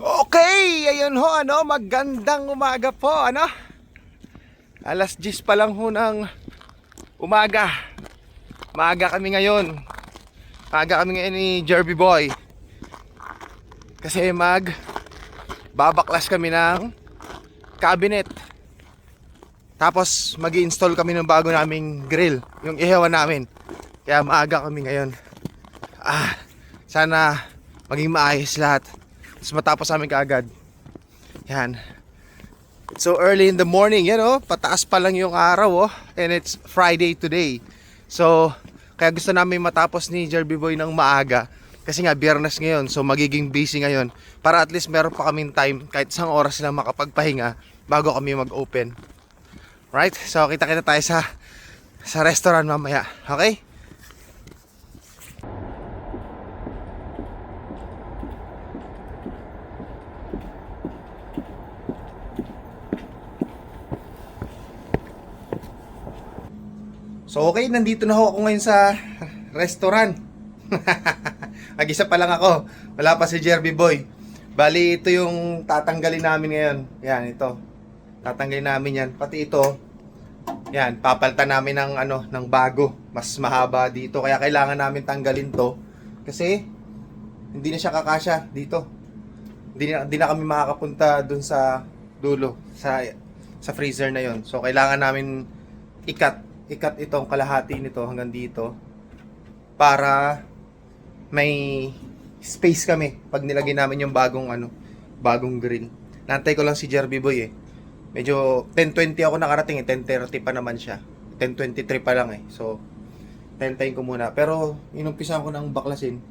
Okay, ayun ho, magandang umaga po, Alas 10 pa lang ho ng umaga. Maaga kami ngayon. Maaga kami ngayon ni Jerby Boy. Kasi babaklas kami ng cabinet. Tapos mag-i-install kami ng bago naming grill, yung ihewan namin. Kaya maaga kami ngayon. Sana maging maayos lahat. Tapos matapos namin kaagad. Yan. It's so early in the morning, pataas pa lang yung araw, and it's Friday today. So, kaya gusto namin matapos ni Jerby Boy ng maaga. Kasi nga, Biyernes ngayon, so magiging busy ngayon. Para at least meron pa kaming time, kahit isang oras lang makapagpahinga bago kami mag-open. Right? So, kita-kita tayo sa restaurant mamaya. Okay? So okay, nandito na ako ngayon sa restaurant. Mag-isa pa lang ako. Wala pa si Jerby Boy. Bali, ito yung tatanggalin namin ngayon. Yan, ito. Tatanggalin namin yan. Pati ito. Yan, papalitan namin ng bago. Mas mahaba dito. Kaya kailangan namin tanggalin to. Kasi, hindi na siya kakasya dito. Hindi na kami makakapunta dun sa dulo. Sa freezer na yon. So, kailangan namin ikat itong kalahati nito hanggang dito para may space kami pag nilagay namin yung bagong grill. Nantay ko lang si Jerby Boy Medyo 10:20 ako nakarating 10:30 pa naman siya. 10:23 pa lang So, hintayin ko muna. Pero inumpisahan ko nang baklasin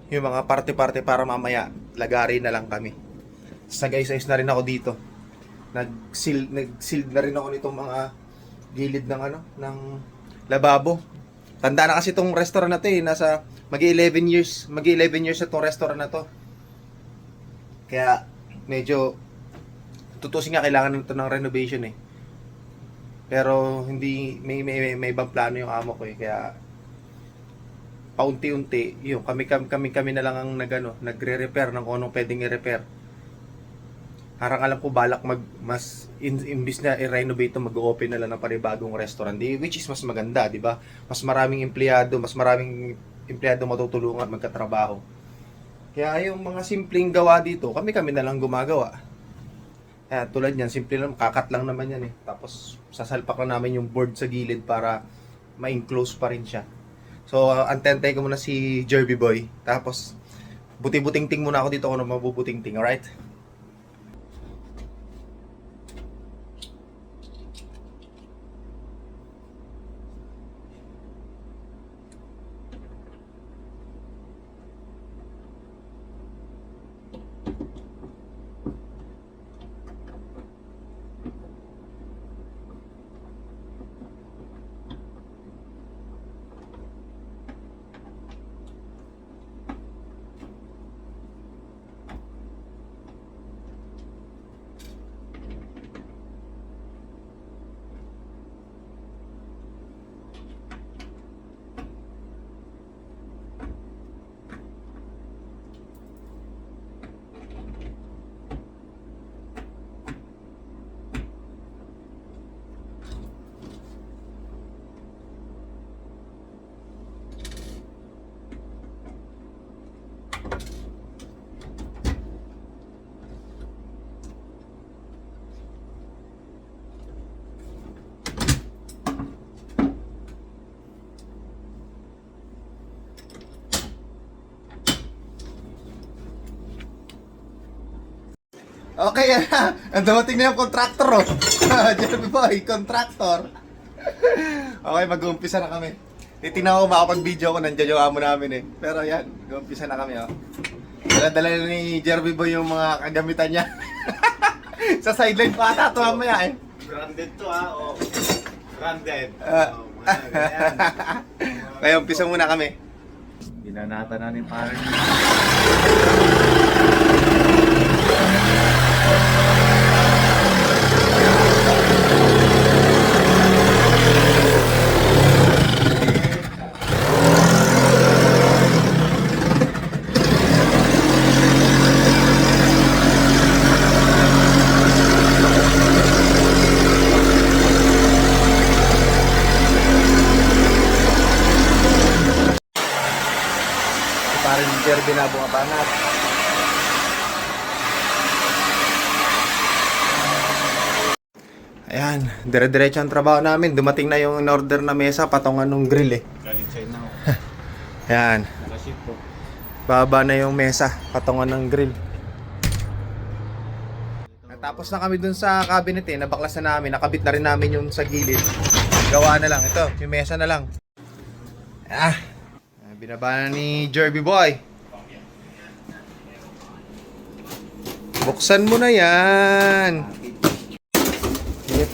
yung mga parte-parte para mamaya lagari na lang kami. Sagay-sayos na rin ako dito. Nag-seal na rin ako nitong mga gilid ng lababo. Tanda na kasi itong restaurant na to nasa mag-11 years na itong restaurant na to. Kaya medyo tutusin nga kailangan nito ng renovation Pero hindi may ibang plano yung amo ko Kaya paunti-unti yung kami na lang ang nagre-repair ng kung anong pwedeng i-repair. Parang alam ko balak imbis na i-renovate mag-open na lang ng panibagong restaurant, which is mas maganda, di ba? Mas maraming empleyado matutulungan magkatrabaho. Kaya yung mga simpleng gawa dito, kami na lang gumagawa. Kaya tulad niyan, simple lang, kakat lang naman yan Tapos sasalpak lang namin yung board sa gilid para ma-enclose pa rin siya. So, antentay ko muna si Jerby Boy. Tapos buti-buting-ting muna ako dito kung ano mabubuting-ting, alright? Okay, ang dumating na yung contractor, Jerby Boy, contractor. Okay, mag-uumpisa na kami. Titignan ko makapag-video ko, nandiyan yung amo namin Pero yan, mag-uumpisa na kami, Dala-dala ni Jerby Boy yung mga kagamitan niya. Sa sideline pa ata ito mamaya Branded to branded. Kaya umpisa muna kami. Binanata na ni parang na bumabanat. Ayan, dire-diretso ang trabaho namin. Dumating na yung in-order na mesa, patungan ng grill eh. Galing China ako. Ayan, Nakaship po. baba na yung mesa, patungan ng grill. Tapos na kami dun sa cabinet eh, nabaklas na namin, nakabit na rin namin yung sa gilid. Gawa na lang, ito, yung mesa na lang. Ah, binaba na ni Jerby Boy. Buksan mo na yan. Sige,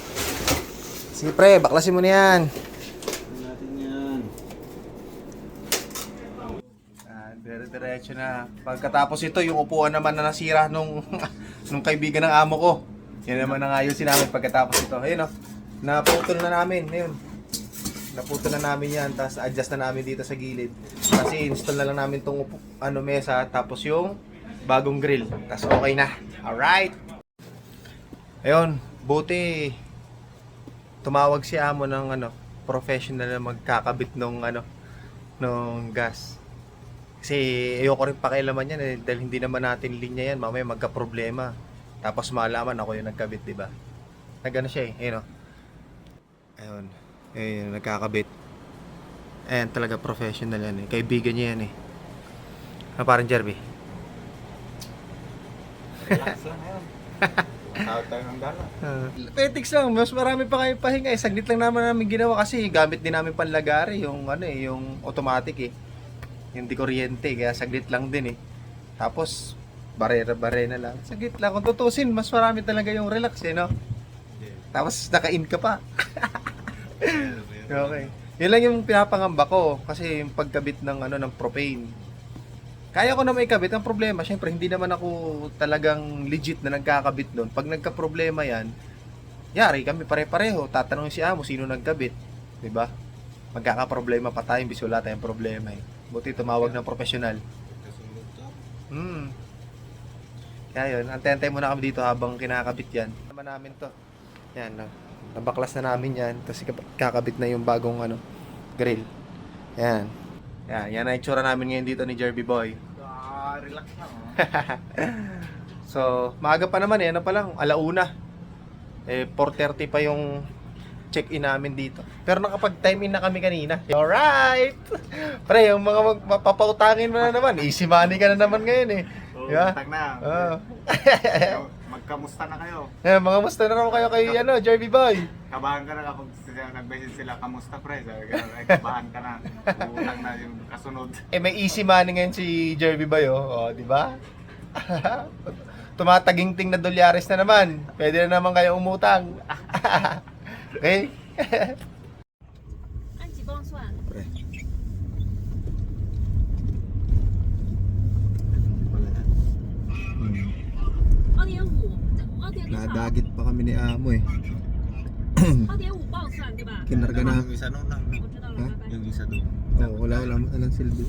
sige pre, baklasin mo na yan. Natin yan. Dire-diretso na. Pagkatapos ito, yung upuan naman na nasira nung nung kaibigan ng amo ko. Yan naman ang ayusin namin pagkatapos ito. Ayun oh, naputol na namin. Ayun. Naputol na namin yan. Tapos adjust na namin dito sa gilid. Kasi install na lang namin tong mesa. Tapos yung bagong grill. Tapos okay na. Alright. Ayun. Buti tumawag si amo ng professional na magkakabit nung nung gas. Kasi ayoko rin pakialaman yan dahil hindi naman natin linya yan, mamaya magka-problema. Tapos malaman ako yung nagkabit, di ba? Nagano siya eh, ayun o. Ayun, ayun, nagkakabit. Ayan, talaga professional yan eh. Kaibigan niya yan eh. Parang Jerby. Relax lang yan. Tawag tayo ng dala. Petics lang, mas marami pa kayo pahinga eh. Saglit lang naman namin ginawa kasi gamit din namin panlagari yung yung automatic eh. Yung di kuryente, kaya saglit lang din eh. Tapos, barera-barera lang. Saglit lang. Kung tutusin, mas marami talaga yung relax eh, no? Tapos, naka-in ka pa. Okay. Yun lang yung pinapangamba ko. Kasi yung pagkabit ng, ng propane. Kaya ko na may kabit. Ang problema, syempre, hindi naman ako talagang legit na nagkakabit doon. Pag nagka-problema yan, yari kami pare-pareho. Tatanungin si amo, sino nagkabit? Diba? Magkakaproblema pa tayo, bis wala tayong problema eh. Buti tumawag ng profesional. Kaya yun, antay-antay muna kami dito habang kinakabit yan. Naman namin to. Yan, no? Nabaklas na namin yan. Kasi kakabit na yung bagong grill. Yan. Yan ang itsura namin ngayon dito ni Jerby Boy. Relax lang. So, maaga pa naman eh. Ano pa lang, alauna. 4:30 pa yung check-in namin dito. Pero nakapag-time in na kami kanina. Alright! Pre, yung mga mapapautangin mo na naman. Easy money ka na naman ngayon eh. Oo, Diba? tag na. Magkamusta na kayo? Mga musta na raw kayo kay Jerby Boy. Kabahan ka na kapag nag-message sila, kamusta pre? Sabi ka, ay kabahan ka na. Utang na yung kasunod. May easy money ngayon si Jerby Boy oh. Di ba? Tumataging-ting na dolyares na naman. Pwede na naman kayo umutang. Okay? 按几磅算？ Pre. 2.5，2.5 Nadagit pa kami ni Amo eh. 2.5磅算对吧？ Kinarga na. Yung isa nun lang. 我知道了， Ha? 拜拜。 Yung isa doon. Wala walang silbi.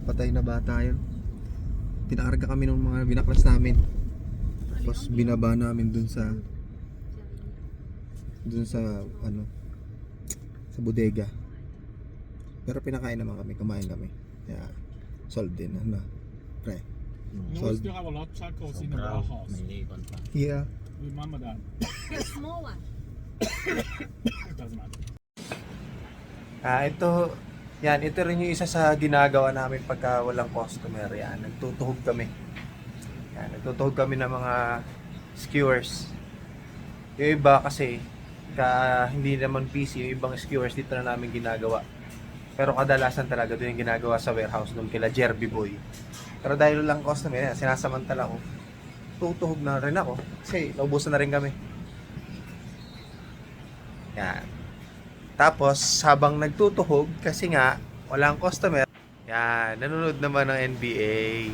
Patay na bata yun. Pinakarga kami ng mga binaklas namin. Tapos binaba namin dun sa sa bodega. Pero pinakain naman kami, kumain kami. Kaya solved din, pre. You know, we Solved. still have a lot of tacos in the warehouse. May ikon pa. Yeah. With mom and dad. Get small one。 It doesn't matter. Ito rin yung isa sa ginagawa namin pagka walang customer. Yan, nagtutuhog kami. Yan, nagtutuhog kami ng mga skewers. Yung iba kasi, hindi naman PC, yung ibang skewers dito na namin ginagawa. Pero kadalasan talaga doon yung ginagawa sa warehouse doon kila Jerby Boy. Pero dahil lang customer, yan, sinasamantala ko. Tutuhog na rin ako kasi naubusan na rin kami. Yan. Tapos, habang nagtutuhog, kasi nga, walang customer, yan, nanonood naman ng NBA.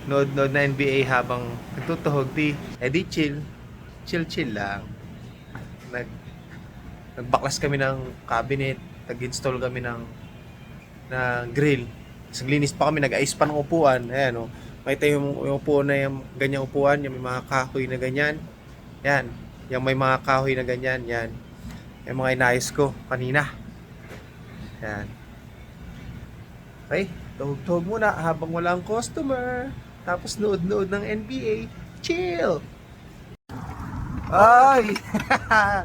Nood na NBA habang nagtutuhog, di chill lang. Nagbaklas kami ng cabinet, nag-install kami ng grill. Naglinis pa kami, nag-ayos pa ng upuan. Ayan, oh. Makita yung upuan na yung ganyang upuan, yung may mga kahoy na ganyan. Yan, yung may mga kahoy na ganyan, yan. Yung mga inayos ko kanina. Yan. Okay? Tuhog-tuhog muna habang walang customer. Tapos nood-nood ng NBA. Chill! Ay!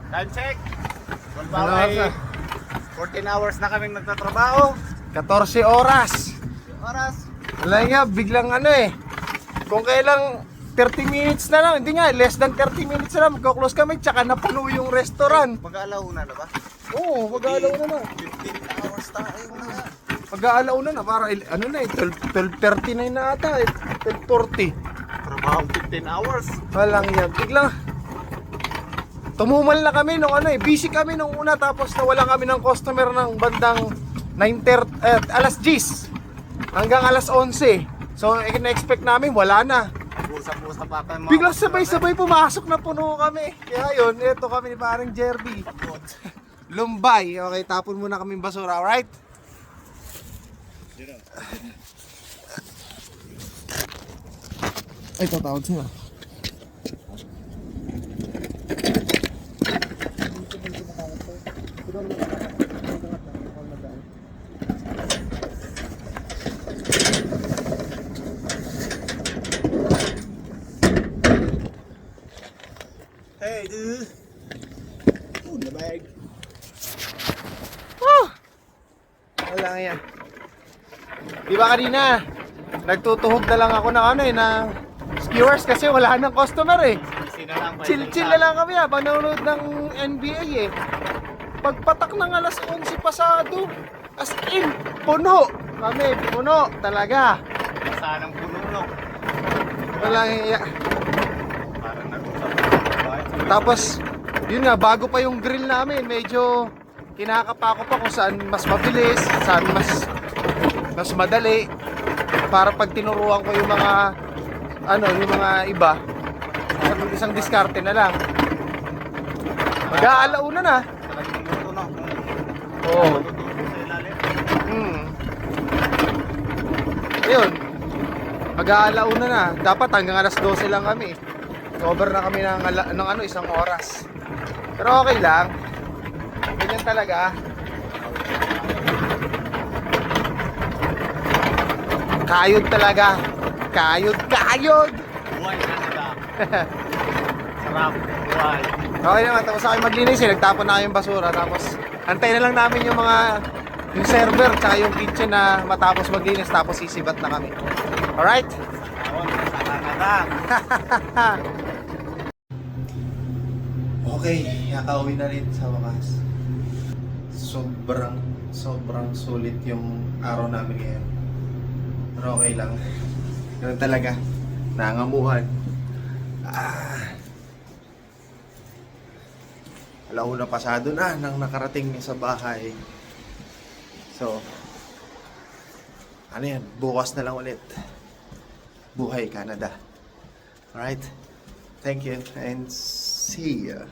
Time check! Ano Ay, ka? 14 hours na kaming nagtatrabaho. 14 oras! Oras. Wala nga, biglang ano eh. Kung kailang 30 minutes na lang, hindi nga, less than 30 minutes na lang, magko-close kami, tsaka napuno yung restaurant. Mag-aalaw na ba? Oo, mag-aalaw na na. 15 hours tayo na. Mag-aalaw na na, para ano na eh, 12:39 na ata eh, 12:40. Trabaho 15 hours. Walang yan, biglang tumumal na kami nung ano eh, busy kami nung una tapos nawalan kami ng customer ng bandang 9:30, alas 10 hanggang alas 11. So, na-expect namin, wala na. Usap-usap pa kayo mga Biglang sabay-sabay pumasok na puno kami. Kaya yun, ito kami ni parang Jerby. Lumbay. Okay, tapon muna kami basura, alright? Ay, tatawag siya. Hey, dude. Food in the bag. Wala nga yan. Di ba kanina, nagtutuhog na lang ako ng ano eh, ng skewers kasi wala nang customer eh. Easy na lang. Chill-chill na lang kami habang nanonood ng NBA eh. Pagpatak ng alas 11 pasado, as in, puno. Kami, puno talaga. Sanang punulok. Walang iya. Parang nag-usap. Tapos, yun nga, bago pa yung grill namin, medyo kinakapa ko pa kung saan mas mabilis, saan mas madali. Para pag tinuruan ko yung mga, yung mga iba, isang diskarte na lang. Mag-aalauna na. Talagang luto na. Oo. Luto sa ilalim. Ayun. Mag-aalauna na. Dapat hanggang alas 12 lang kami. Cover na kami ng isang oras. Pero okay lang. Ganyan talaga. Kayod talaga. Kayod. Buhay Canada. Sarap. Buhay. Okay naman, tapos ako maglinis eh. Nagtapon na kayong basura. Tapos antayin na lang namin yung server tsaka yung kitchen na matapos maglinis. Tapos sisibat na kami. Alright? Tawag sa Canada. Okay, nakauwi na rin sa wakas. Sobrang sulit yung araw namin ngayon. Pero okay lang. Ganun talaga. Nangangamuhan. Alauna pasado na nang nakarating sa bahay. So, ano yan? Bukas na lang ulit. Buhay Canada. Alright? Thank you and see ya.